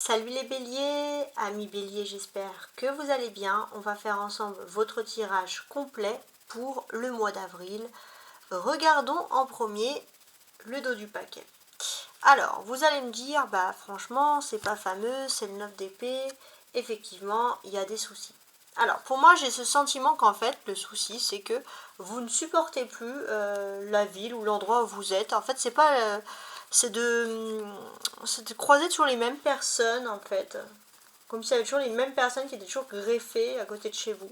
Salut les béliers, amis béliers, j'espère que vous allez bien. On va faire ensemble votre tirage complet pour le mois d'avril. Regardons en premier le dos du paquet. Alors, vous allez me dire, bah franchement, c'est pas fameux, c'est le 9 d'épée. Effectivement, il y a des soucis. Alors, pour moi, j'ai ce sentiment qu'en fait, le souci, c'est que vous ne supportez plus la ville ou l'endroit où vous êtes. En fait, c'est pas... c'est de croiser toujours les mêmes personnes, en fait. Comme s'il y avait toujours les mêmes personnes qui étaient toujours greffées à côté de chez vous.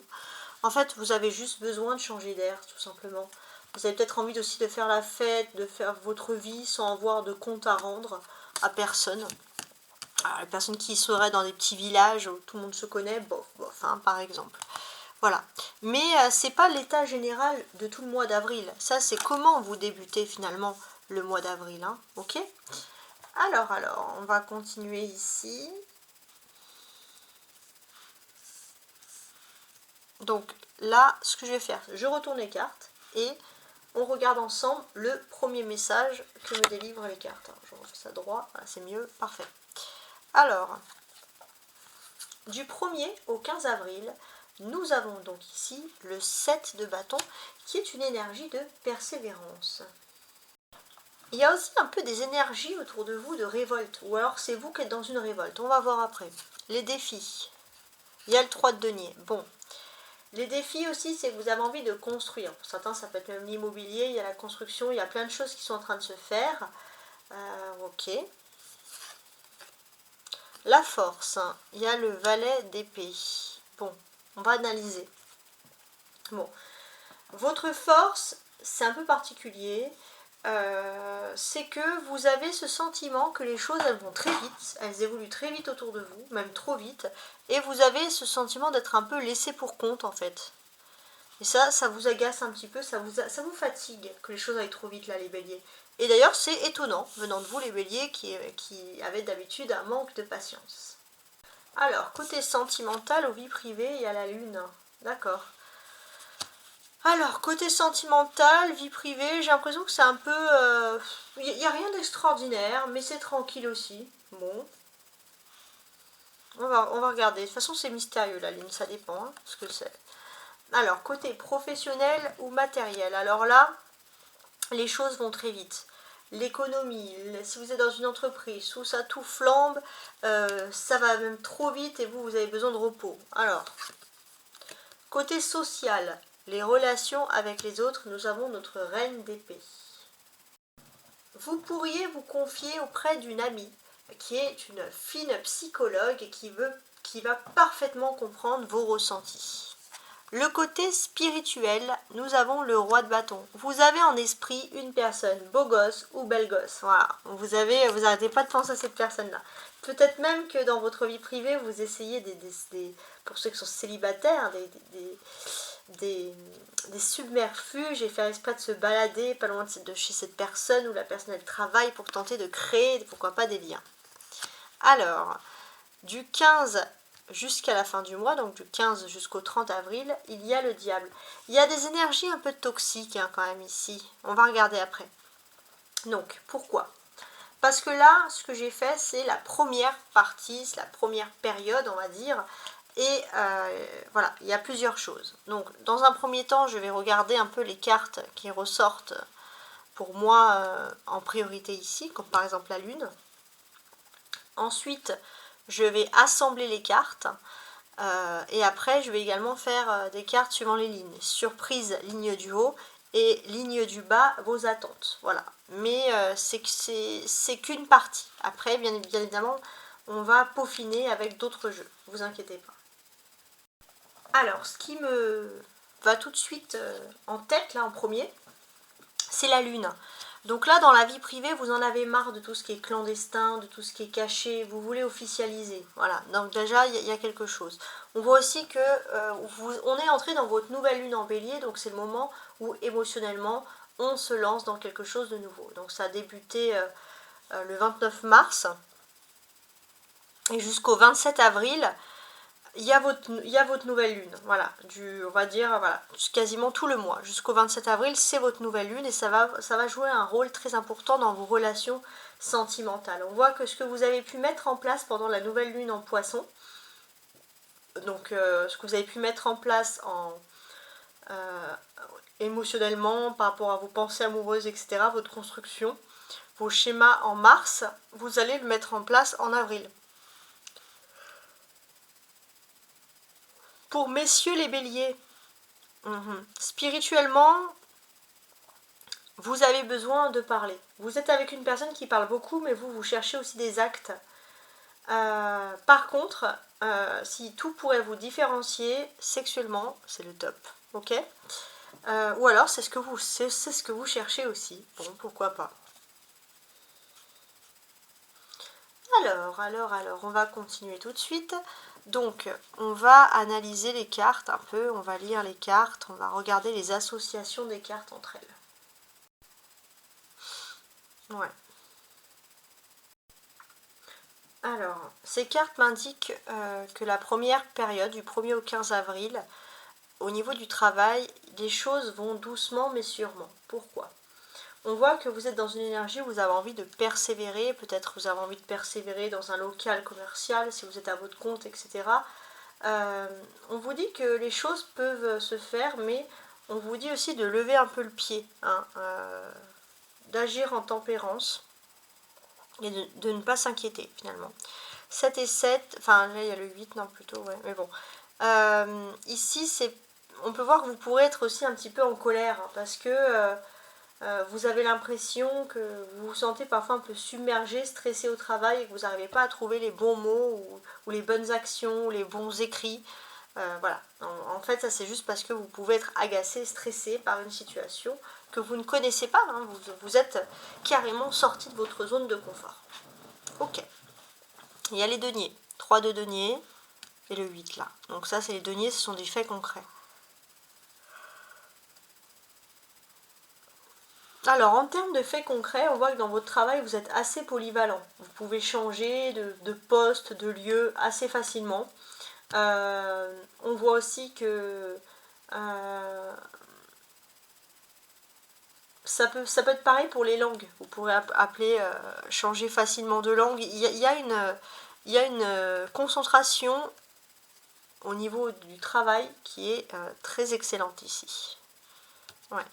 En fait, vous avez juste besoin de changer d'air, tout simplement. Vous avez peut-être envie aussi de faire la fête, de faire votre vie sans avoir de compte à rendre à personne. Alors, les personnes qui seraient dans des petits villages où tout le monde se connaît, bof, bof, hein, par exemple. Voilà. Mais c'est pas l'état général de tout le mois d'avril. Ça, c'est comment vous débutez finalement le mois d'avril. Hein, ok? Alors, on va continuer ici. Donc là, ce que je vais faire, je retourne les cartes et on regarde ensemble le premier message que me délivrent les cartes. Je refais ça droit, voilà, c'est mieux, parfait. Alors, du 1er au 15 avril, nous avons donc ici le 7 de bâton qui est une énergie de persévérance. Il y a aussi un peu des énergies autour de vous de révolte, ou alors c'est vous qui êtes dans une révolte, on va voir après. Les défis, il y a le 3 de denier, bon. Les défis aussi, c'est que vous avez envie de construire. Pour certains, ça peut être même l'immobilier, il y a la construction, il y a plein de choses qui sont en train de se faire. Ok. La force, hein. Il y a le valet d'épée. Bon, on va analyser. Bon, votre force, c'est un peu particulier. C'est que vous avez ce sentiment que les choses elles vont très vite, elles évoluent très vite autour de vous, même trop vite, et vous avez ce sentiment d'être un peu laissé pour compte en fait. Et ça vous agace un petit peu, ça vous fatigue que les choses aillent trop vite là les béliers. Et d'ailleurs c'est étonnant venant de vous les béliers qui avaient d'habitude un manque de patience. Alors côté sentimental, aux vies privées, il y a la lune, d'accord. Alors, côté sentimental, vie privée, j'ai l'impression que c'est un peu... Il n'y a rien d'extraordinaire, mais c'est tranquille aussi. Bon. On va regarder. De toute façon, c'est mystérieux, la lune, ça dépend hein, ce que c'est. Alors, côté professionnel ou matériel. Alors là, les choses vont très vite. L'économie, si vous êtes dans une entreprise où ça tout flambe, ça va même trop vite et vous avez besoin de repos. Alors, côté social, les relations avec les autres, nous avons notre reine d'épée. Vous pourriez vous confier auprès d'une amie qui est une fine psychologue et qui va parfaitement comprendre vos ressentis. Le côté spirituel, nous avons le roi de bâton. Vous avez en esprit une personne, beau gosse ou belle gosse. Voilà, vous n'arrêtez pas de penser à cette personne-là. Peut-être même que dans votre vie privée, vous essayez pour ceux qui sont célibataires, des submerfuges et faire exprès de se balader pas loin de chez cette personne où la personne elle travaille pour tenter de créer, pourquoi pas, des liens. Alors, du 15 jusqu'à la fin du mois, donc du 15 jusqu'au 30 avril, il y a le diable. Il y a des énergies un peu toxiques hein, quand même ici. On va regarder après. Donc, pourquoi ? Parce que là, ce que j'ai fait, c'est la première partie, c'est la première période, on va dire. Et voilà, il y a plusieurs choses. Donc, dans un premier temps, je vais regarder un peu les cartes qui ressortent pour moi en priorité ici, comme par exemple la lune. Ensuite, je vais assembler les cartes. Et après, je vais également faire des cartes suivant les lignes. Surprise, ligne du haut, et ligne du bas, vos attentes. Voilà. Mais c'est qu'une partie. Après, bien évidemment, on va peaufiner avec d'autres jeux. Ne vous inquiétez pas. Alors, ce qui me va tout de suite en tête, là, en premier, c'est la lune. Donc là, dans la vie privée, vous en avez marre de tout ce qui est clandestin, de tout ce qui est caché, vous voulez officialiser. Voilà, donc déjà, il y a quelque chose. On voit aussi que on est entré dans votre nouvelle lune en bélier, donc c'est le moment où émotionnellement, on se lance dans quelque chose de nouveau. Donc ça a débuté le 29 mars et jusqu'au 27 avril, il y a votre nouvelle lune, voilà, on va dire, voilà, quasiment tout le mois, jusqu'au 27 avril, c'est votre nouvelle lune et ça va jouer un rôle très important dans vos relations sentimentales. On voit que ce que vous avez pu mettre en place pendant la nouvelle lune en Poisson, donc ce que vous avez pu mettre en place émotionnellement par rapport à vos pensées amoureuses, etc., votre construction, vos schémas en mars, vous allez le mettre en place en avril. Pour messieurs les béliers, spirituellement, vous avez besoin de parler. Vous êtes avec une personne qui parle beaucoup, mais vous cherchez aussi des actes. Par contre, si tout pourrait vous différencier sexuellement, c'est le top. Ok, ou alors c'est ce que vous cherchez aussi. Bon, pourquoi pas. Alors, on va continuer tout de suite. Donc, on va analyser les cartes un peu, on va lire les cartes, on va regarder les associations des cartes entre elles. Ouais. Alors, ces cartes m'indiquent que la première période, du 1er au 15 avril, au niveau du travail, les choses vont doucement mais sûrement. Pourquoi ? On voit que vous êtes dans une énergie où vous avez envie de persévérer, peut-être vous avez envie de persévérer dans un local commercial, si vous êtes à votre compte, etc. On vous dit que les choses peuvent se faire, mais on vous dit aussi de lever un peu le pied, hein, d'agir en tempérance et de ne pas s'inquiéter finalement. 7 et 7, enfin là il y a le 8, non plutôt, ouais, mais bon. Ici, on peut voir que vous pourrez être aussi un petit peu en colère, hein, parce que vous avez l'impression que vous vous sentez parfois un peu submergé, stressé au travail et que vous n'arrivez pas à trouver les bons mots ou les bonnes actions ou les bons écrits. Voilà. En fait, ça c'est juste parce que vous pouvez être agacé, stressé par une situation que vous ne connaissez pas. Hein. Vous êtes carrément sorti de votre zone de confort. Ok. Il y a les deniers. 3 de deniers et le 8 là. Donc ça, c'est les deniers, ce sont des faits concrets. Alors, en termes de faits concrets, on voit que dans votre travail, vous êtes assez polyvalent. Vous pouvez changer de poste, de lieu assez facilement. On voit aussi que ça peut être pareil pour les langues. Vous pourrez appeler, changer facilement de langue. Il y a une concentration au niveau du travail qui est très excellente ici. Ouais.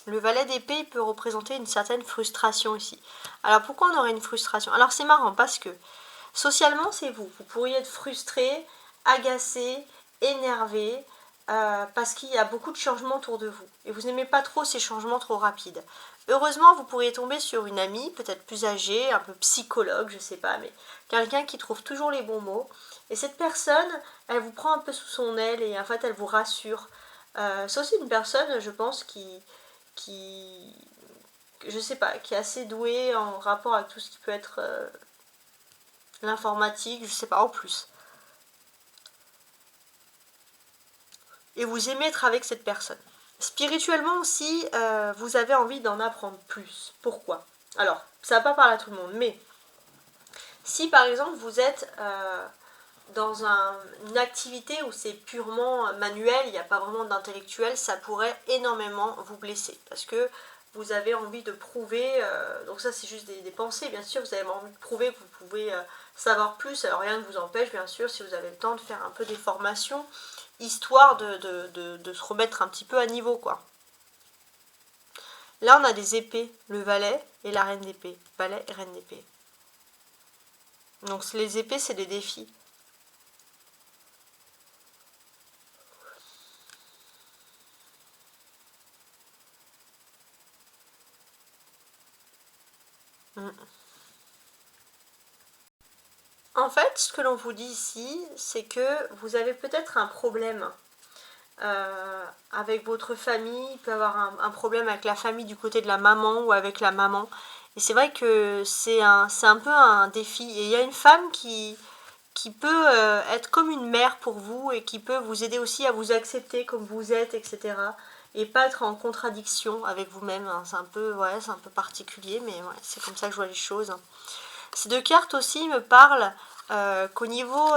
Le valet d'épée peut représenter une certaine frustration ici. Alors pourquoi on aurait une frustration? Alors c'est marrant parce que socialement c'est vous. Vous pourriez être frustré, agacé, énervé parce qu'il y a beaucoup de changements autour de vous. Et vous n'aimez pas trop ces changements trop rapides. Heureusement, vous pourriez tomber sur une amie, peut-être plus âgée, un peu psychologue, je sais pas, mais quelqu'un qui trouve toujours les bons mots. Et cette personne, elle vous prend un peu sous son aile et en fait elle vous rassure. C'est aussi une personne, je pense, je sais pas, qui est assez doué en rapport avec tout ce qui peut être l'informatique, je sais pas, en plus. Et vous aimez être avec cette personne. Spirituellement aussi, vous avez envie d'en apprendre plus. Pourquoi? Alors, ça va pas parler à tout le monde, mais si par exemple vous êtes dans une activité où c'est purement manuel, il n'y a pas vraiment d'intellectuel, ça pourrait énormément vous blesser. Parce que vous avez envie de prouver, donc ça c'est juste des pensées, bien sûr, vous avez envie de prouver que vous pouvez savoir plus, alors rien ne vous empêche, bien sûr, si vous avez le temps de faire un peu des formations, histoire de se remettre un petit peu à niveau, quoi. Là, on a des épées, le valet et la reine d'épée. Valet et reine d'épée. Donc les épées, c'est des défis. En fait, ce que l'on vous dit ici, c'est que vous avez peut-être un problème avec votre famille. Il peut y avoir un problème avec la famille du côté de la maman ou avec la maman. Et c'est vrai que c'est un peu un défi. Et il y a une femme qui peut être comme une mère pour vous et qui peut vous aider aussi à vous accepter comme vous êtes, etc. et pas être en contradiction avec vous-même. Hein. C'est un peu particulier, mais ouais, c'est comme ça que je vois les choses. Ces deux cartes aussi me parlent qu'au niveau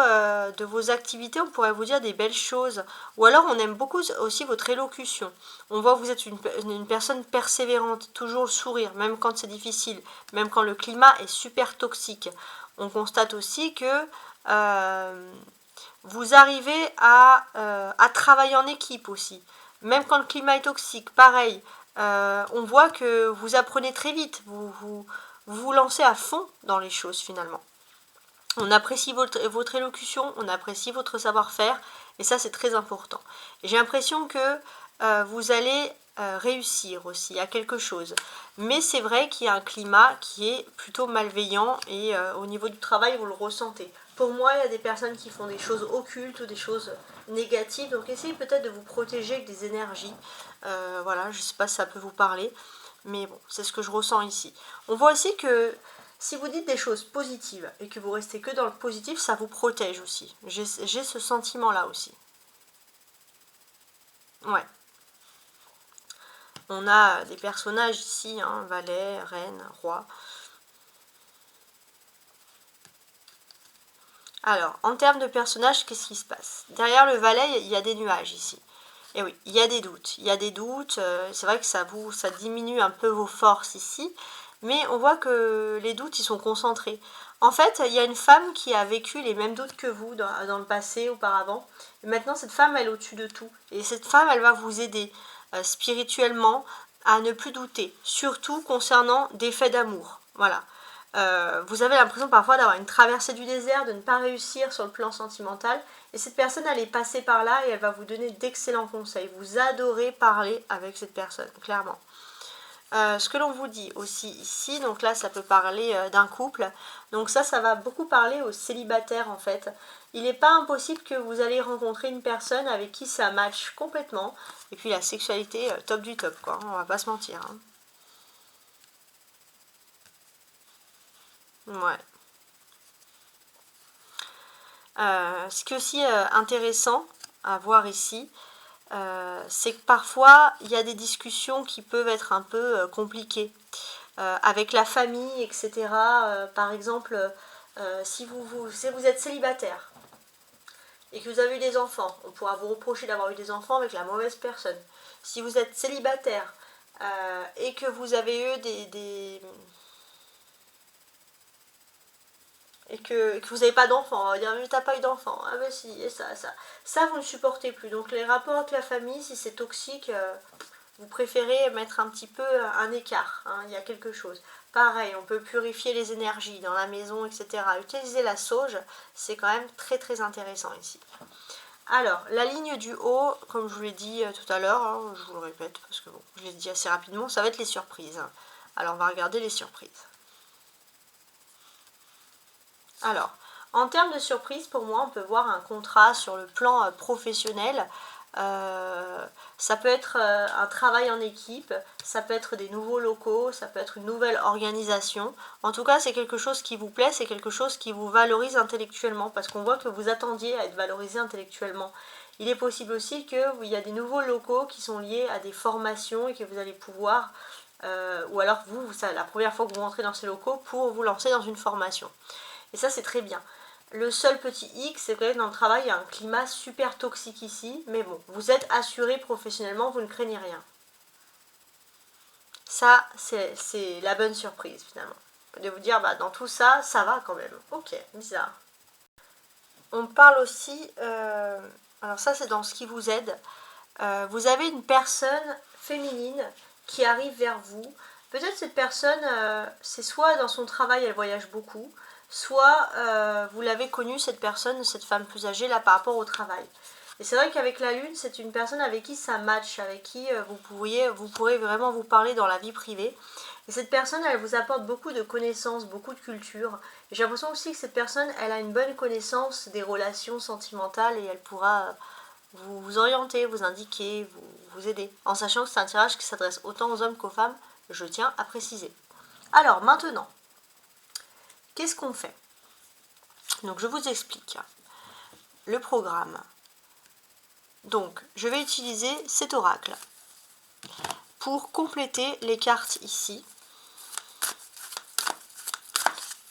de vos activités, on pourrait vous dire des belles choses. Ou alors on aime beaucoup aussi votre élocution. On voit que vous êtes une personne persévérante, toujours le sourire, même quand c'est difficile, même quand le climat est super toxique. On constate aussi que vous arrivez à travailler en équipe aussi. Même quand le climat est toxique, pareil. On voit que vous apprenez très vite, vous vous lancez à fond dans les choses finalement. On apprécie votre élocution, on apprécie votre savoir-faire, et ça c'est très important. J'ai l'impression que vous allez réussir aussi à quelque chose. Mais c'est vrai qu'il y a un climat qui est plutôt malveillant, et au niveau du travail vous le ressentez. Pour moi, il y a des personnes qui font des choses occultes ou des choses négatives, donc essayez peut-être de vous protéger avec des énergies. Voilà, je ne sais pas si ça peut vous parler, mais bon, c'est ce que je ressens ici. On voit aussi que si vous dites des choses positives et que vous restez que dans le positif, ça vous protège aussi. J'ai ce sentiment-là aussi. Ouais. On a des personnages ici, hein, valet, reine, roi. Alors, en termes de personnages, qu'est-ce qui se passe? Derrière le valet, il y a des nuages ici. Et oui, il y a des doutes. Il y a des doutes. C'est vrai que ça diminue un peu vos forces ici. Mais on voit que les doutes, ils sont concentrés. En fait, il y a une femme qui a vécu les mêmes doutes que vous dans le passé, auparavant. Et maintenant, cette femme, elle est au-dessus de tout. Et cette femme, elle va vous aider spirituellement à ne plus douter. Surtout concernant des faits d'amour. Voilà. Vous avez l'impression parfois d'avoir une traversée du désert, de ne pas réussir sur le plan sentimental. Et cette personne, elle est passée par là et elle va vous donner d'excellents conseils. Vous adorez parler avec cette personne, clairement. Ce que l'on vous dit aussi ici, donc là ça peut parler d'un couple, donc ça va beaucoup parler aux célibataires en fait. Il n'est pas impossible que vous allez rencontrer une personne avec qui ça match complètement, et puis la sexualité top du top quoi, on va pas se mentir. Hein. Ouais. Ce qui est aussi intéressant à voir ici, c'est que parfois il y a des discussions qui peuvent être un peu compliquées avec la famille, etc. Par exemple, si vous êtes célibataire et que vous avez eu des enfants, on pourra vous reprocher d'avoir eu des enfants avec la mauvaise personne. Si vous êtes célibataire et que vous avez eu et que vous n'avez pas d'enfant, on va dire mais t'as pas eu d'enfant, ah ben si, et ça vous ne supportez plus. Donc les rapports avec la famille, si c'est toxique, vous préférez mettre un petit peu un écart, hein, il y a quelque chose. Pareil, on peut purifier les énergies dans la maison, etc. Utiliser la sauge, c'est quand même très très intéressant ici. Alors, la ligne du haut, comme je vous l'ai dit tout à l'heure, hein, je vous le répète parce que bon, je l'ai dit assez rapidement, ça va être les surprises. Hein. Alors, on va regarder les surprises. Alors, en termes de surprise, pour moi, on peut voir un contrat sur le plan professionnel. Ça peut être un travail en équipe, ça peut être des nouveaux locaux, ça peut être une nouvelle organisation. En tout cas, c'est quelque chose qui vous plaît, c'est quelque chose qui vous valorise intellectuellement, parce qu'on voit que vous attendiez à être valorisé intellectuellement. Il est possible aussi qu'il y a des nouveaux locaux qui sont liés à des formations et que vous allez pouvoir, ou alors vous, c'est la première fois que vous rentrez dans ces locaux pour vous lancer dans une formation. Et ça, c'est très bien. Le seul petit hic, c'est que dans le travail, il y a un climat super toxique ici. Mais bon, vous êtes assuré professionnellement, vous ne craignez rien. Ça, c'est la bonne surprise finalement. De vous dire, bah, dans tout ça, ça va quand même. Ok, bizarre. On parle aussi, alors ça c'est dans ce qui vous aide. Vous avez une personne féminine qui arrive vers vous. Peut-être cette personne, c'est soit dans son travail, elle voyage beaucoup, soit vous l'avez connue, cette personne, cette femme plus âgée, là, par rapport au travail. Et c'est vrai qu'avec la lune, c'est une personne avec qui ça match, avec qui vous pourrez vraiment vous parler dans la vie privée. Et cette personne, elle vous apporte beaucoup de connaissances, beaucoup de culture. Et j'ai l'impression aussi que cette personne, elle a une bonne connaissance des relations sentimentales et elle pourra vous orienter, vous indiquer, vous aider. En sachant que c'est un tirage qui s'adresse autant aux hommes qu'aux femmes, je tiens à préciser. Alors maintenant, qu'est-ce qu'on fait? Donc je vous explique le programme. Donc je vais utiliser cet oracle. pour compléter les cartes ici.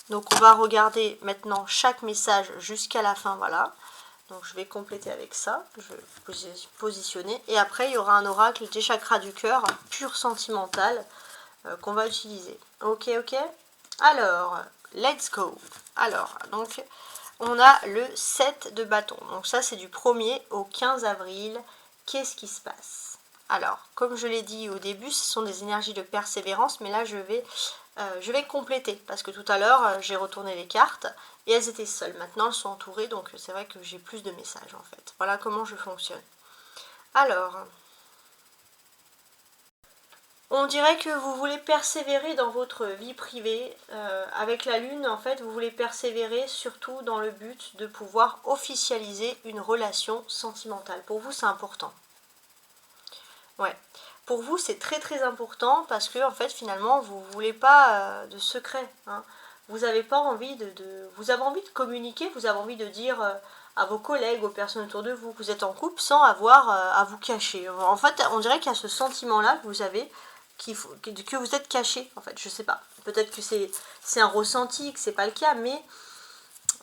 Donc on va regarder maintenant chaque message jusqu'à la fin, voilà. Donc je vais compléter avec ça, je vais positionner. Et après il y aura un oracle des chakras du cœur, pur sentimental, qu'on va utiliser. Ok, ok. Alors, let's go. Alors, donc on a le 7 de bâton. Donc ça c'est du 1er au 15 avril. Qu'est-ce qui se passe? Alors, comme je l'ai dit au début, ce sont des énergies de persévérance, mais là je vais compléter, parce que tout à l'heure j'ai retourné les cartes et elles étaient seules. Maintenant elles sont entourées, donc c'est vrai que j'ai plus de messages en fait. Voilà comment je fonctionne. Alors, on dirait que vous voulez persévérer dans votre vie privée. Avec la lune, en fait, vous voulez persévérer surtout dans le but de pouvoir officialiser une relation sentimentale. Pour vous, c'est important. Ouais. Pour vous, c'est très très important parce que, en fait, finalement, vous ne voulez pas de secret. Hein. Vous avez pas envie vous avez envie de communiquer, vous avez envie de dire à vos collègues, aux personnes autour de vous que vous êtes en couple sans avoir à vous cacher. En fait, on dirait qu'il y a ce sentiment-là que vous avez que vous êtes caché, en fait, je sais pas. Peut-être que c'est un ressenti, que c'est pas le cas, mais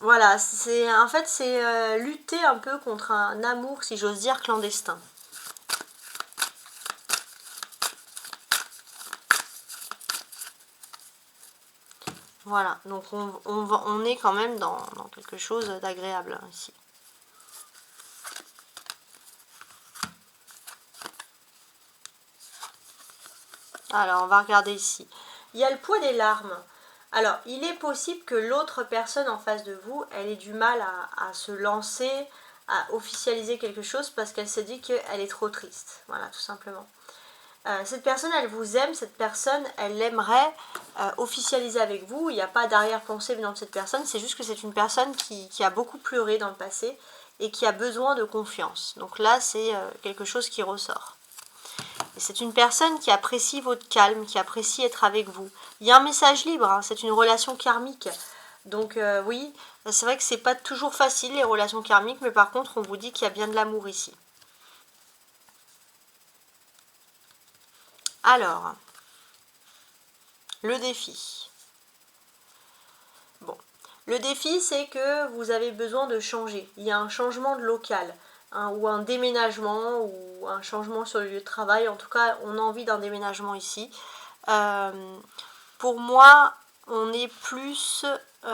voilà, en fait c'est lutter un peu contre un amour, si j'ose dire, clandestin. Voilà, donc on est quand même dans quelque chose d'agréable hein, ici. Alors, on va regarder ici. Il y a le poids des larmes. Alors, il est possible que l'autre personne en face de vous, elle ait du mal à se lancer, à officialiser quelque chose parce qu'elle s'est dit qu'elle est trop triste. Voilà, tout simplement. Cette personne, elle vous aime, cette personne, elle aimerait officialiser avec vous. Il n'y a pas d'arrière-pensée venant de cette personne, c'est juste que c'est une personne qui a beaucoup pleuré dans le passé et qui a besoin de confiance. Donc là, c'est quelque chose qui ressort. C'est une personne qui apprécie votre calme, qui apprécie être avec vous. Il y a un message libre, hein, c'est une relation karmique. Donc oui, c'est vrai que c'est pas toujours facile les relations karmiques, mais par contre on vous dit qu'il y a bien de l'amour ici. Alors, le défi. Bon, le défi c'est que vous avez besoin de changer. Il y a un changement de local. Ou un déménagement ou un changement sur le lieu de travail. En tout cas, on a envie d'un déménagement ici. Pour moi, on est plus... pour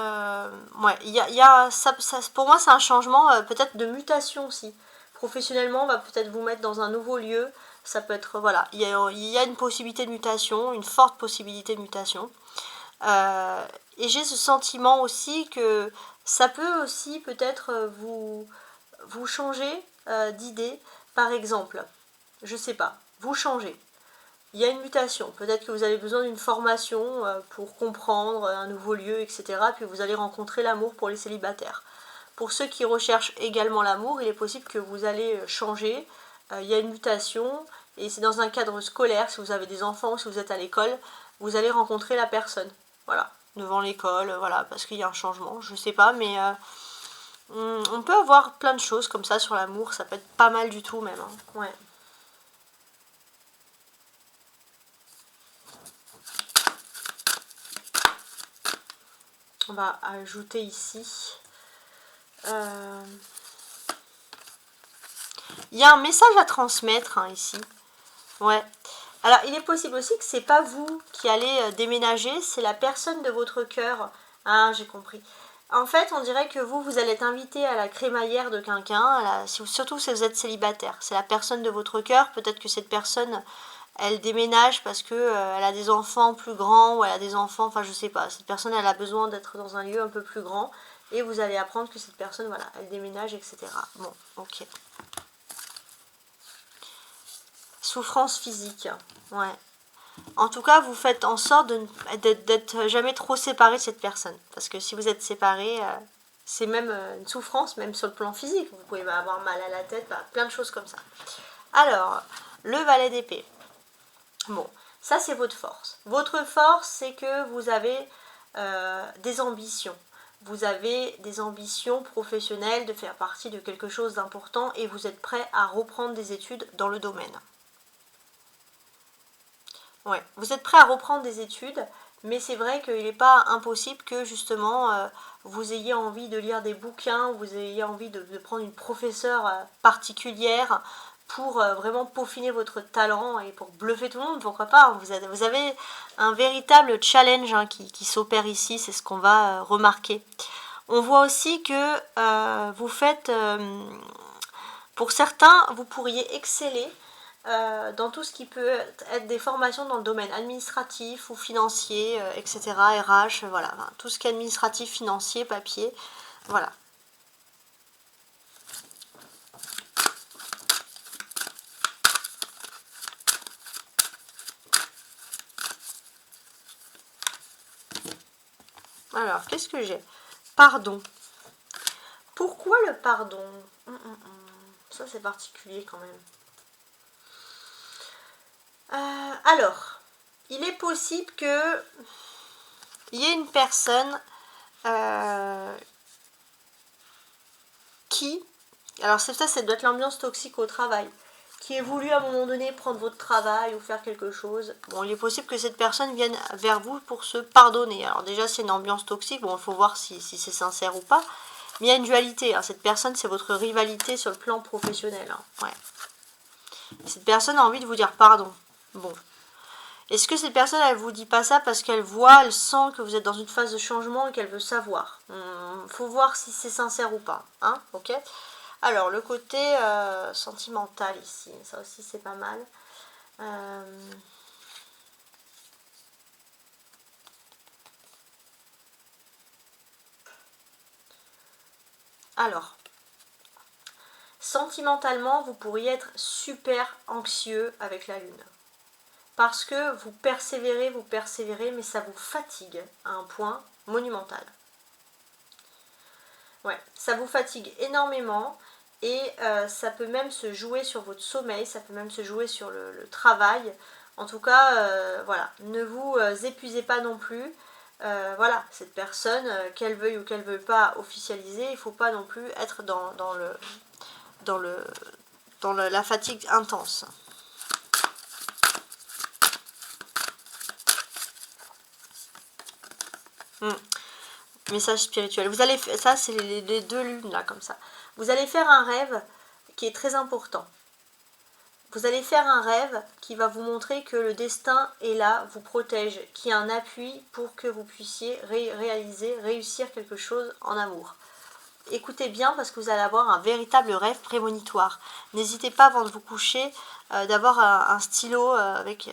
moi, c'est un changement peut-être de mutation aussi. Professionnellement, on va peut-être vous mettre dans un nouveau lieu. Ça peut être... Voilà, il y a une possibilité de mutation, une forte possibilité de mutation. Et j'ai ce sentiment aussi que ça peut aussi peut-être vous changer d'idée. Par exemple, je sais pas, vous changez. Il y a une mutation. Peut-être que vous avez besoin d'une formation pour comprendre un nouveau lieu, etc. Puis vous allez rencontrer l'amour pour les célibataires. Pour ceux qui recherchent également l'amour, il est possible que vous allez changer. Il y a une mutation et c'est dans un cadre scolaire. Si vous avez des enfants, si vous êtes à l'école, vous allez rencontrer la personne. Voilà, devant l'école, voilà, parce qu'il y a un changement. Je sais pas, mais on peut avoir plein de choses comme ça sur l'amour. Ça peut être pas mal du tout même. Hein. Ouais. On va ajouter ici. Il y a un message à transmettre hein, ici. Ouais. Alors, il est possible aussi que c'est pas vous qui allez déménager, c'est la personne de votre cœur. Ah, j'ai compris. En fait, on dirait que vous allez être invité à la crémaillère de quelqu'un, surtout si vous êtes célibataire. C'est la personne de votre cœur. Peut-être que cette personne, elle déménage parce que elle a des enfants plus grands ou elle a des enfants, enfin je sais pas. Cette personne, elle a besoin d'être dans un lieu un peu plus grand et vous allez apprendre que cette personne, voilà, elle déménage, etc. Bon, ok. Souffrance physique, ouais. En tout cas, vous faites en sorte d'être jamais trop séparé de cette personne. Parce que si vous êtes séparé, c'est même une souffrance, même sur le plan physique. Vous pouvez avoir mal à la tête, plein de choses comme ça. Alors, le valet d'épée. Bon, ça c'est votre force. Votre force, c'est que vous avez des ambitions. Vous avez des ambitions professionnelles de faire partie de quelque chose d'important et vous êtes prêt à reprendre des études dans le domaine. Ouais, vous êtes prêt à reprendre des études, mais c'est vrai qu'il n'est pas impossible que justement vous ayez envie de lire des bouquins, vous ayez envie de prendre une professeure particulière pour vraiment peaufiner votre talent et pour bluffer tout le monde, pourquoi pas. Vous avez un véritable challenge hein, qui s'opère ici, c'est ce qu'on va remarquer. On voit aussi que vous faites, pour certains, vous pourriez exceller dans tout ce qui peut être des formations dans le domaine administratif ou financier, etc., RH, voilà, enfin, tout ce qui est administratif, financier, papier, voilà. Alors, qu'est-ce que j'ai? Pardon. Pourquoi le pardon? Ça, c'est particulier quand même. Alors, il est possible que il y ait une personne qui, alors c'est ça doit être l'ambiance toxique au travail, qui ait voulu à un moment donné prendre votre travail ou faire quelque chose. Bon, il est possible que cette personne vienne vers vous pour se pardonner. Alors déjà, c'est une ambiance toxique, bon, il faut voir si c'est sincère ou pas. Mais il y a une dualité, hein. Cette personne, c'est votre rivalité sur le plan professionnel. Hein. Ouais. Cette personne a envie de vous dire pardon. Bon. Est-ce que cette personne, elle vous dit pas ça parce qu'elle voit, elle sent que vous êtes dans une phase de changement et qu'elle veut savoir? Faut voir si c'est sincère ou pas. Hein, ok? Alors, le côté sentimental ici, ça aussi c'est pas mal. Alors, sentimentalement, vous pourriez être super anxieux avec la lune. Parce que vous persévérez, mais ça vous fatigue à un point monumental. Ouais, ça vous fatigue énormément et ça peut même se jouer sur votre sommeil, ça peut même se jouer sur le travail. En tout cas, voilà, ne vous épuisez pas non plus. Voilà, cette personne, qu'elle veuille ou qu'elle ne veuille pas officialiser, il ne faut pas non plus être dans la fatigue intense. Message spirituel. Vous allez, ça c'est les deux lunes là comme ça. Vous allez faire un rêve qui est très important. Vous allez faire un rêve qui va vous montrer que le destin est là, vous protège, qu'il y a un appui pour que vous puissiez réussir quelque chose en amour. Écoutez bien parce que vous allez avoir un véritable rêve prémonitoire. N'hésitez pas avant de vous coucher d'avoir un stylo avec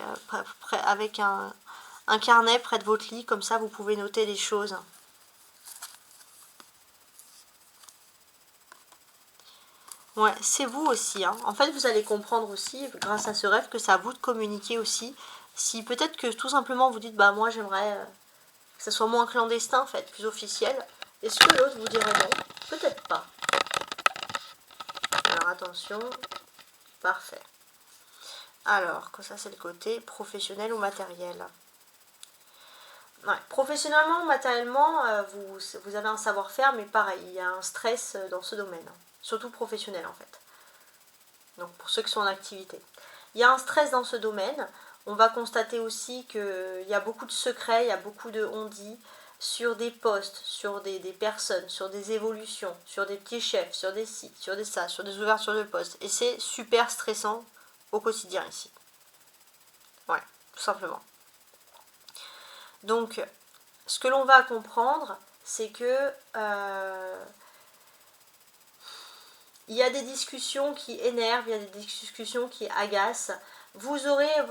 un carnet près de votre lit, comme ça vous pouvez noter des choses. Ouais, c'est vous aussi. Hein. En fait, vous allez comprendre aussi, grâce à ce rêve, que c'est à vous de communiquer aussi. Si peut-être que tout simplement vous dites, bah moi j'aimerais que ça soit moins clandestin, en fait, plus officiel. Est-ce que l'autre vous dirait non? Peut-être pas. Alors attention, parfait. Alors, que ça c'est le côté professionnel ou matériel. Ouais, professionnellement, matériellement, vous avez un savoir-faire, mais pareil, il y a un stress dans ce domaine. Surtout professionnel en fait. Donc pour ceux qui sont en activité. Il y a un stress dans ce domaine. On va constater aussi qu'il y a beaucoup de secrets, il y a beaucoup de on-dit sur des postes, sur des personnes, sur des évolutions, sur des petits chefs, sur des sites, sur des ça, sur des ouvertures de postes. Et c'est super stressant au quotidien ici. Ouais, tout simplement. Donc, ce que l'on va comprendre, c'est que il y a des discussions qui énervent, il y a des discussions qui agacent.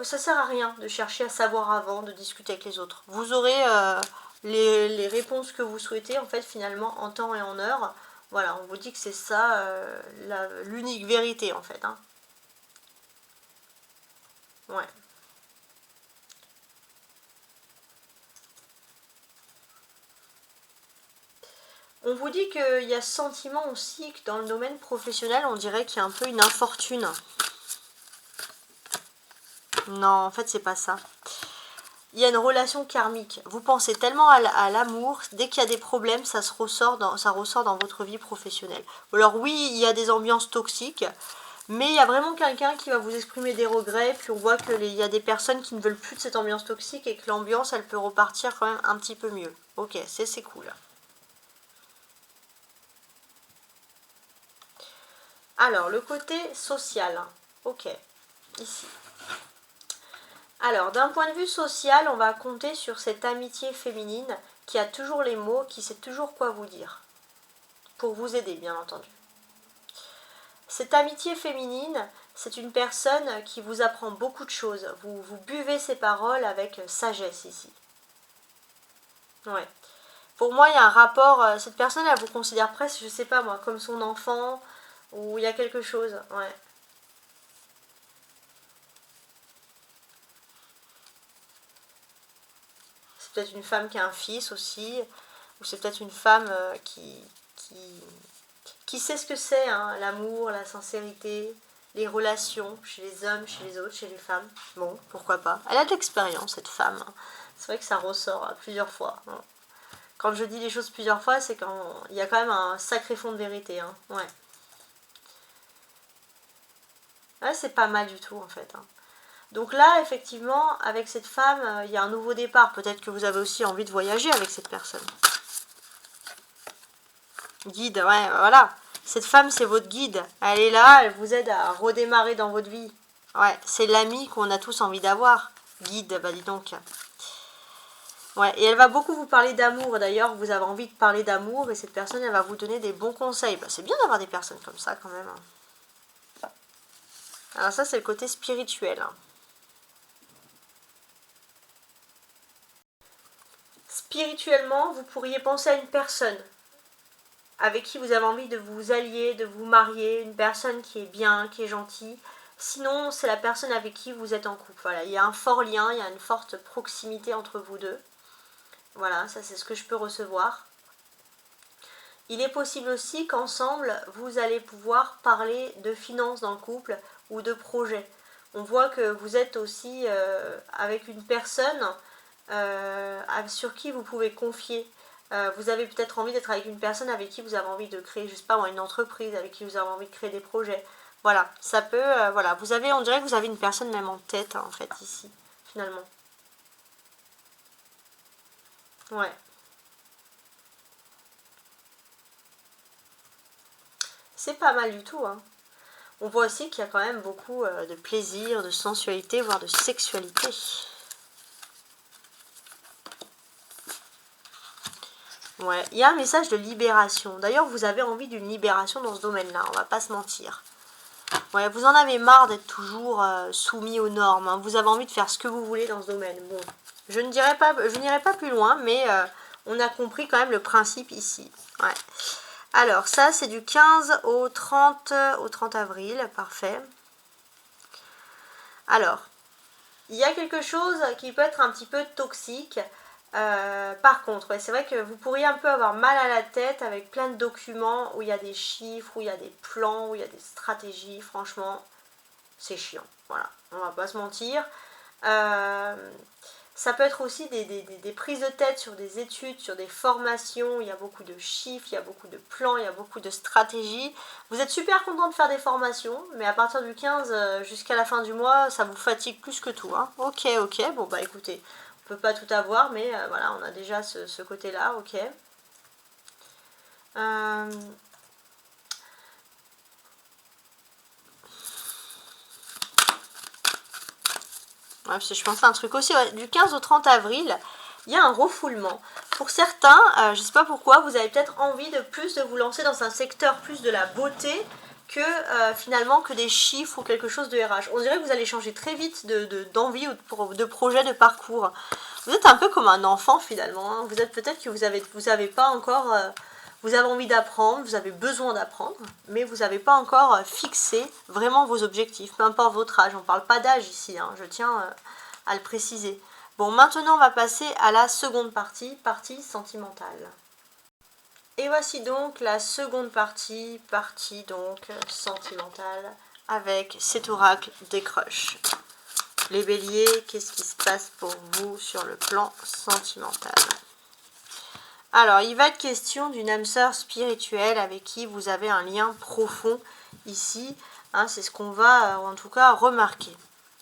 Ça sert à rien de chercher à savoir avant, de discuter avec les autres. Vous aurez les réponses que vous souhaitez, en fait, finalement, en temps et en heure. Voilà, on vous dit que c'est ça l'unique vérité, en fait. Hein. Ouais. On vous dit qu'il y a ce sentiment aussi que dans le domaine professionnel, on dirait qu'il y a un peu une infortune. Non, en fait, c'est pas ça. Il y a une relation karmique. Vous pensez tellement à l'amour, dès qu'il y a des problèmes, ça ressort dans votre vie professionnelle. Alors oui, il y a des ambiances toxiques, Mais il y a vraiment quelqu'un qui va vous exprimer des regrets, puis on voit qu'il y a des personnes qui ne veulent plus de cette ambiance toxique et que l'ambiance, elle peut repartir quand même un petit peu mieux. Ok, c'est cool. Alors, le côté social. Ok, ici. Alors, d'un point de vue social, on va compter sur cette amitié féminine qui a toujours les mots, qui sait toujours quoi vous dire. Pour vous aider, bien entendu. Cette amitié féminine, c'est une personne qui vous apprend beaucoup de choses. Vous buvez ses paroles avec sagesse ici. Ouais. Pour moi, il y a un rapport, cette personne, elle vous considère presque, je sais pas moi, comme son enfant, ou il y a quelque chose, ouais. C'est peut-être une femme qui a un fils aussi, ou c'est peut-être une femme qui sait ce que c'est, hein, l'amour, la sincérité, les relations chez les hommes, chez les autres, chez les femmes. Bon, pourquoi pas. Elle a de l'expérience, cette femme. C'est vrai que ça ressort plusieurs fois. Quand je dis les choses plusieurs fois, c'est quand il y a quand même un sacré fond de vérité. Hein. Ouais. Ouais, c'est pas mal du tout, en fait. Hein. Donc là, effectivement, avec cette femme, il y a un nouveau départ. Peut-être que vous avez aussi envie de voyager avec cette personne. Guide, ouais, voilà. Cette femme, c'est votre guide. Elle est là, elle vous aide à redémarrer dans votre vie. Ouais, c'est l'ami qu'on a tous envie d'avoir. Guide, bah dis donc. Ouais, et elle va beaucoup vous parler d'amour. D'ailleurs, vous avez envie de parler d'amour et cette personne, elle va vous donner des bons conseils. Bah, c'est bien d'avoir des personnes comme ça quand même. Alors ça, c'est le côté spirituel. Spirituellement, vous pourriez penser à une personne avec qui vous avez envie de vous allier, de vous marier, une personne qui est bien, qui est gentille. Sinon, c'est la personne avec qui vous êtes en couple. Voilà, il y a un fort lien, il y a une forte proximité entre vous deux. Voilà, ça c'est ce que je peux recevoir. Il est possible aussi qu'ensemble, vous allez pouvoir parler de finances dans le couple ou de projets. On voit que vous êtes aussi avec une personne sur qui vous pouvez confier. Vous avez peut-être envie d'être avec une personne avec qui vous avez envie de créer, je sais pas moi, une entreprise, avec qui vous avez envie de créer des projets. Voilà, ça peut, voilà, vous avez, on dirait que vous avez une personne même en tête, hein, en fait, ici, finalement. Ouais. C'est pas mal du tout, hein. On voit aussi qu'il y a quand même beaucoup de plaisir, de sensualité, voire de sexualité. Ouais, il y a un message de libération. D'ailleurs, vous avez envie d'une libération dans ce domaine-là, on va pas se mentir. Ouais, vous en avez marre d'être toujours soumis aux normes. Hein. Vous avez envie de faire ce que vous voulez dans ce domaine. Bon, je n'irai pas plus loin, mais on a compris quand même le principe ici. Ouais. Alors, ça, c'est du 15 au 30 avril. Parfait. Alors, il y a quelque chose qui peut être un petit peu toxique. Par contre, ouais, c'est vrai que vous pourriez un peu avoir mal à la tête avec plein de documents où il y a des chiffres, où il y a des plans, où il y a des stratégies. Franchement, c'est chiant. Voilà, on va pas se mentir. Ça peut être aussi des prises de tête sur des études, sur des formations. Il y a beaucoup de chiffres, il y a beaucoup de plans, il y a beaucoup de stratégies. Vous êtes super content de faire des formations, mais à partir du 15 jusqu'à la fin du mois, ça vous fatigue plus que tout. Hein. Ok, bon bah écoutez, on peut pas tout avoir, mais voilà, on a déjà ce côté-là, ok. Ouais, parce que je pensais à un truc aussi, ouais, du 15 au 30 avril, il y a un refoulement. Pour certains, je ne sais pas pourquoi, vous avez peut-être envie de plus de vous lancer dans un secteur plus de la beauté que finalement que des chiffres ou quelque chose de RH. On dirait que vous allez changer très vite d'envie ou de projet, de parcours. Vous êtes un peu comme un enfant finalement. Hein. Vous êtes peut-être que vous avez pas encore... vous avez envie d'apprendre, vous avez besoin d'apprendre, mais vous n'avez pas encore fixé vraiment vos objectifs, peu importe votre âge. On ne parle pas d'âge ici, hein, je tiens à le préciser. Bon, maintenant on va passer à la seconde partie, partie sentimentale. Et voici donc la seconde partie, partie donc sentimentale, avec cet oracle des crushs. Les béliers, qu'est-ce qui se passe pour vous sur le plan sentimental ? Alors, il va être question d'une âme sœur spirituelle avec qui vous avez un lien profond ici. Hein, c'est ce qu'on va en tout cas remarquer.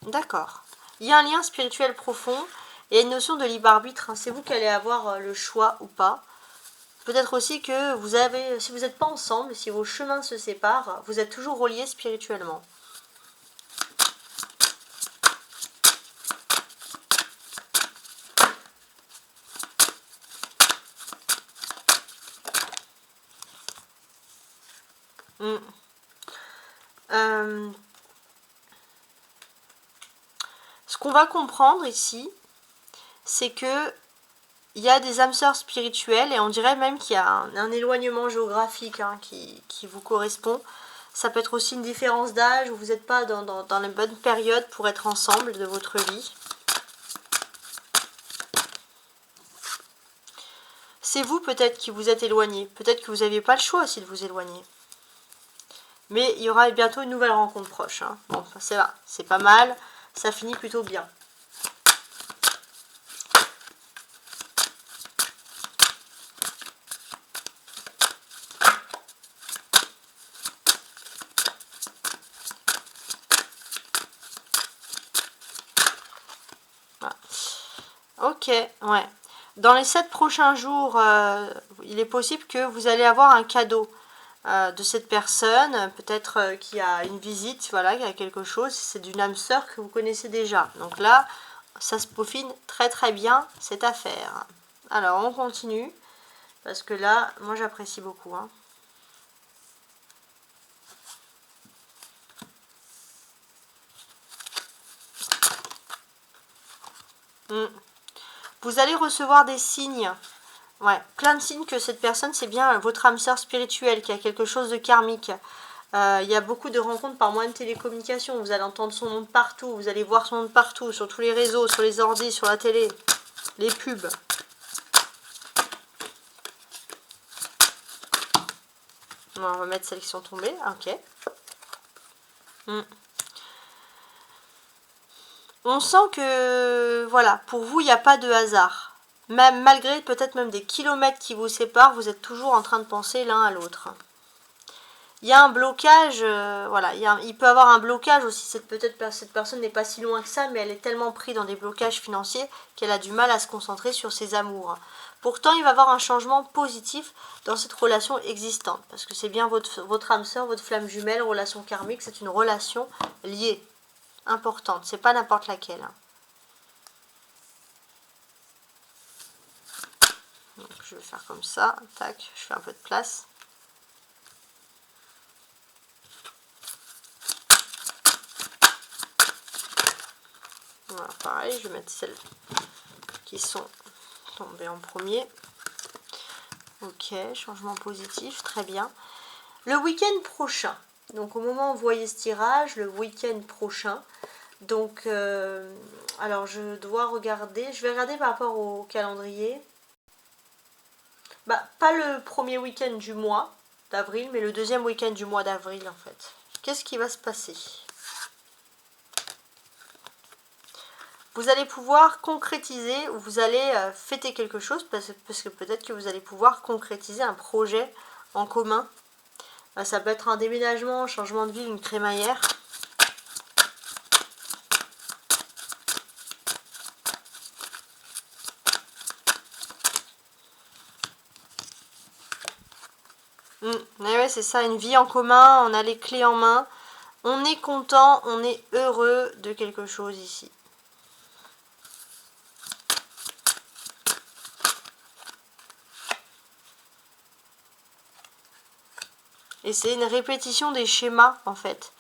D'accord. Il y a un lien spirituel profond et une notion de libre arbitre. Hein, c'est vous qui allez avoir le choix ou pas. Peut-être aussi que vous avez, si vous n'êtes pas ensemble, si vos chemins se séparent, vous êtes toujours reliés spirituellement. Ce qu'on va comprendre ici, c'est que il y a des âmes sœurs spirituelles et on dirait même qu'il y a un éloignement géographique hein, qui vous correspond. Ça peut être aussi une différence d'âge où vous n'êtes pas dans les bonnes périodes pour être ensemble de votre vie. C'est vous peut-être qui vous êtes éloigné. Peut-être que vous n'aviez pas le choix aussi de vous éloigner. Mais il y aura bientôt une nouvelle rencontre proche. Hein. Bon, c'est là, c'est pas mal. Ça finit plutôt bien. Voilà. Ok, ouais. Dans les 7 prochains jours, il est possible que vous allez avoir un cadeau de cette personne. Peut-être qu'il y a une visite, voilà, qu'il y a quelque chose. C'est d'une âme sœur que vous connaissez déjà. Donc là, ça se peaufine très très bien cette affaire. Alors, on continue. Parce que là, moi j'apprécie beaucoup. Hein. Vous allez recevoir des signes. Ouais, plein de signes que cette personne, c'est bien votre âme sœur spirituelle, qui a quelque chose de karmique. Il y a beaucoup de rencontres par moyen de télécommunication. Vous allez entendre son nom partout. Vous allez voir son nom partout, sur tous les réseaux, sur les ordis, sur la télé, les pubs. On va remettre celles qui sont tombées. Ok. On sent que, voilà, pour vous, il n'y a pas de hasard. Même malgré peut-être même des kilomètres qui vous séparent, vous êtes toujours en train de penser l'un à l'autre. Il y a un blocage, voilà, il peut y avoir un blocage aussi, peut-être cette personne n'est pas si loin que ça, mais elle est tellement prise dans des blocages financiers qu'elle a du mal à se concentrer sur ses amours. Pourtant, il va y avoir un changement positif dans cette relation existante, parce que c'est bien votre âme sœur, votre flamme jumelle, relation karmique, c'est une relation liée, importante, c'est pas n'importe laquelle. Donc, je vais faire comme ça, tac, je fais un peu de place. Voilà, pareil, je vais mettre celles qui sont tombées en premier. Ok, changement positif, très bien. Le week-end prochain, donc au moment où vous voyez ce tirage, le week-end prochain, donc, alors je dois regarder, je vais regarder par rapport au calendrier. Bah, pas le premier week-end du mois d'avril, mais le deuxième week-end du mois d'avril en fait. Qu'est-ce qui va se passer ? Vous allez pouvoir concrétiser ou vous allez fêter quelque chose parce que peut-être que vous allez pouvoir concrétiser un projet en commun. Ça peut être un déménagement, un changement de vie, une crémaillère. Ouais, c'est ça, une vie en commun, on a les clés en main. On est content, on est heureux de quelque chose ici. Et c'est une répétition des schémas en fait.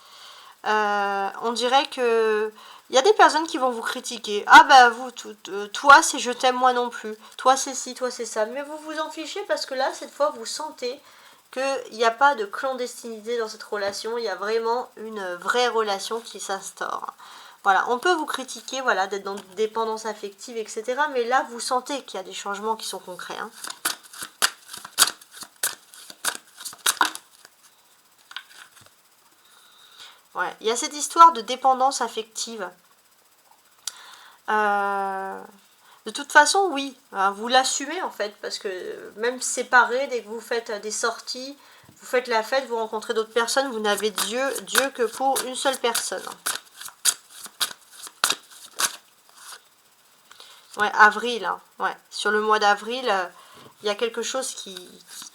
On dirait que il y a des personnes qui vont vous critiquer. Ah bah vous, toi c'est je t'aime moi non plus. Toi c'est ci, toi c'est ça. Mais vous vous en fichez parce que là cette fois vous sentez qu'il n'y a pas de clandestinité dans cette relation. Il y a vraiment une vraie relation qui s'instaure. Voilà, on peut vous critiquer, voilà, d'être dans une dépendance affective, etc. Mais là vous sentez qu'il y a des changements qui sont concrets. Hein. Ouais, il y a cette histoire de dépendance affective. De toute façon, oui, vous l'assumez en fait, parce que même séparés, dès que vous faites des sorties, Vous faites la fête, vous rencontrez d'autres personnes, vous n'avez Dieu que pour une seule personne. Ouais, avril, hein. Ouais. Sur le mois d'avril, il y a quelque chose qui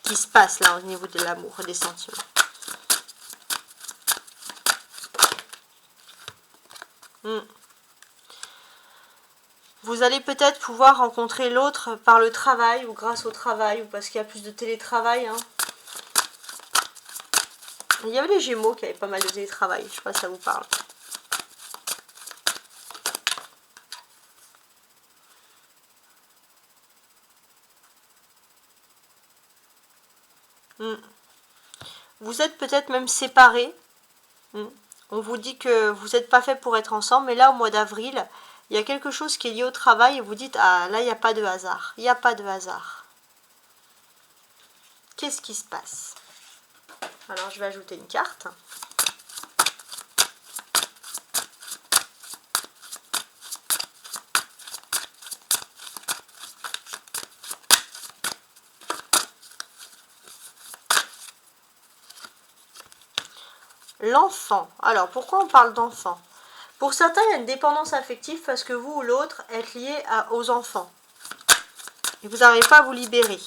se passe là au niveau de l'amour et des sentiments. Vous allez peut-être pouvoir rencontrer l'autre par le travail ou grâce au travail ou parce qu'il y a plus de télétravail. Hein. Il y avait les Gémeaux qui avaient pas mal de télétravail, je ne sais pas si ça vous parle. Vous êtes peut-être même séparés. On vous dit que vous n'êtes pas fait pour être ensemble, mais là au mois d'avril, il y a quelque chose qui est lié au travail et vous dites, ah là il n'y a pas de hasard, il n'y a pas de hasard. Qu'est-ce qui se passe? Alors je vais ajouter une carte. L'enfant. Alors pourquoi on parle d'enfant? Pour certains, il y a une dépendance affective parce que vous ou l'autre êtes lié aux enfants. Et vous n'arrivez pas à vous libérer.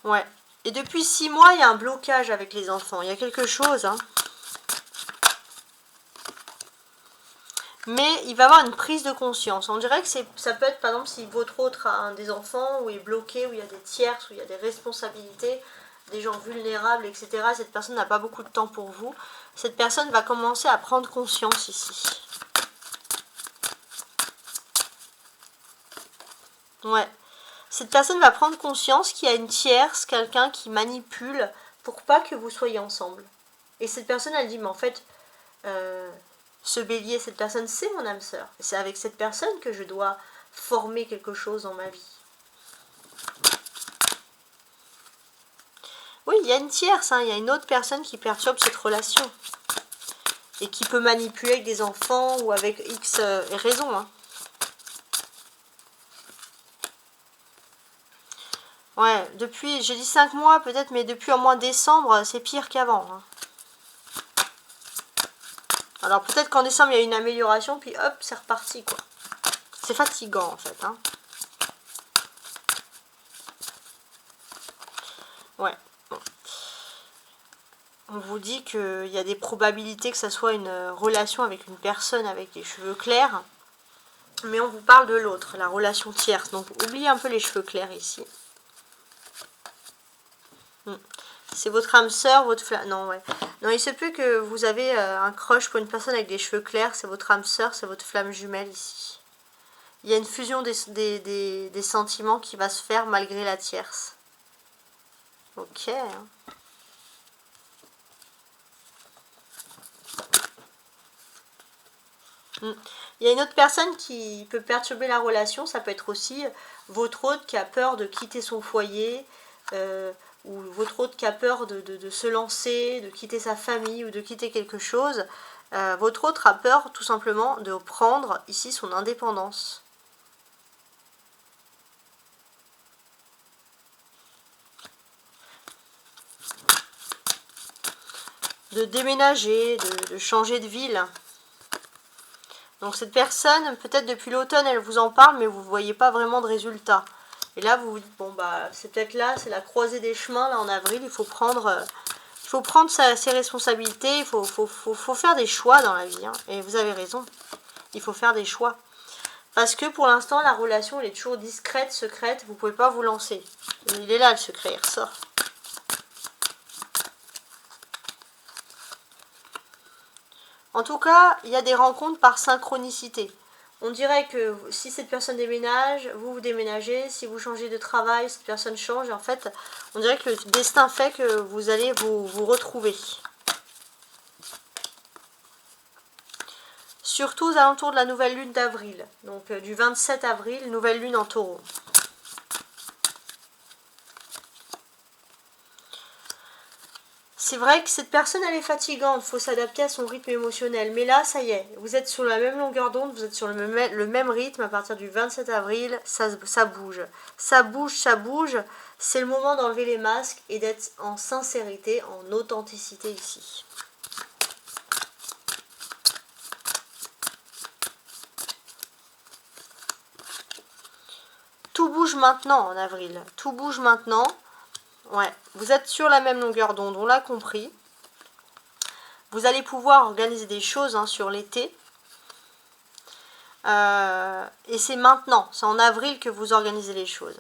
Ouais. Et depuis 6 mois, il y a un blocage avec les enfants. Il y a quelque chose. Hein. Mais il va y avoir une prise de conscience. On dirait que ça peut être, par exemple, si votre autre a un des enfants, où il est bloqué, où il y a des tierces, où il y a des responsabilités, des gens vulnérables, etc. Cette personne n'a pas beaucoup de temps pour vous. Cette personne va commencer à prendre conscience ici. Ouais. Cette personne va prendre conscience qu'il y a une tierce, quelqu'un qui manipule pour pas que vous soyez ensemble. Et cette personne, elle dit, mais en fait, ce bélier, cette personne, c'est mon âme sœur. Et c'est avec cette personne que je dois former quelque chose dans ma vie. Oui, il y a une tierce, hein, il y a une autre personne qui perturbe cette relation. Et qui peut manipuler avec des enfants ou avec X raisons. Hein. Ouais, depuis, j'ai dit 5 mois peut-être, mais depuis au moins décembre, c'est pire qu'avant. Hein. Alors peut-être qu'en décembre, il y a une amélioration, puis hop, c'est reparti, quoi. C'est fatigant, en fait. Hein. Ouais. Bon. On vous dit qu'il y a des probabilités que ça soit une relation avec une personne avec les cheveux clairs. Mais on vous parle de l'autre, la relation tierce. Donc oubliez un peu les cheveux clairs ici. C'est votre âme sœur, votre flamme. Non, ouais. Non, il se peut que vous avez un crush pour une personne avec des cheveux clairs. C'est votre âme sœur, c'est votre flamme jumelle ici. Il y a une fusion des sentiments qui va se faire malgré la tierce. Ok. Il y a une autre personne qui peut perturber la relation. Ça peut être aussi votre hôte qui a peur de quitter son foyer. Ou votre autre qui a peur de se lancer, de quitter sa famille ou de quitter quelque chose, votre autre a peur tout simplement de prendre ici son indépendance. De déménager, de changer de ville. Donc cette personne, peut-être depuis l'automne, elle vous en parle, mais vous ne voyez pas vraiment de résultat. Et là, vous vous dites, bon, bah, c'est peut-être là, c'est la croisée des chemins, là, en avril, il faut prendre ses responsabilités, il faut faire des choix dans la vie. Hein. Et vous avez raison, il faut faire des choix. Parce que pour l'instant, la relation, elle est toujours discrète, secrète, vous ne pouvez pas vous lancer. Il est là, le secret, il ressort. En tout cas, il y a des rencontres par synchronicité. On dirait que si cette personne déménage, vous déménagez. Si vous changez de travail, cette personne change. Et en fait, on dirait que le destin fait que vous allez vous retrouver. Surtout aux alentours de la nouvelle lune d'avril. Donc du 27 avril, nouvelle lune en taureau. c'est vrai que cette personne, elle est fatigante, il faut s'adapter à son rythme émotionnel. Mais là, ça y est, vous êtes sur la même longueur d'onde, vous êtes sur le même rythme à partir du 27 avril, ça bouge. Ça bouge, ça bouge. C'est le moment d'enlever les masques et d'être en sincérité, en authenticité ici. Tout bouge maintenant en avril, tout bouge maintenant. Ouais, vous êtes sur la même longueur d'onde, on l'a compris. Vous allez pouvoir organiser des choses sur l'été. Et c'est maintenant, c'est en avril que vous organisez les choses.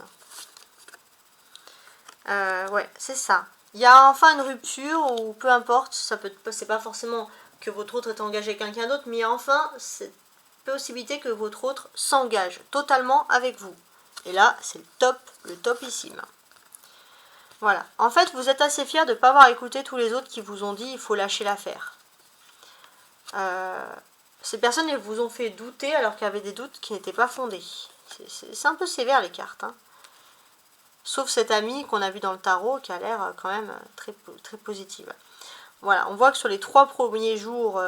Ouais, c'est ça. Il y a enfin une rupture, ou peu importe, c'est pas forcément que votre autre est engagé avec quelqu'un d'autre, mais il y a enfin cette possibilité que votre autre s'engage totalement avec vous. Et là, c'est le topissime. Voilà. En fait, vous êtes assez fiers de ne pas avoir écouté tous les autres qui vous ont dit il faut lâcher l'affaire. Ces personnes elles vous ont fait douter alors qu'il y avait des doutes qui n'étaient pas fondés. C'est un peu sévère les cartes. Sauf cette amie qu'on a vue dans le tarot qui a l'air quand même très, très positive. Voilà, on voit que sur les 3 premiers jours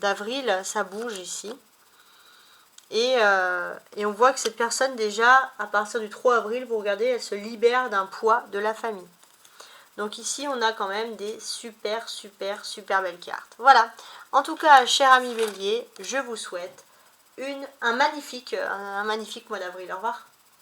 d'avril, ça bouge ici. Et on voit que cette personne déjà, à partir du 3 avril, vous regardez, elle se libère d'un poids de la famille. Donc ici, on a quand même des super, super, super belles cartes. Voilà. En tout cas, cher ami Bélier, je vous souhaite un magnifique mois d'avril. Au revoir.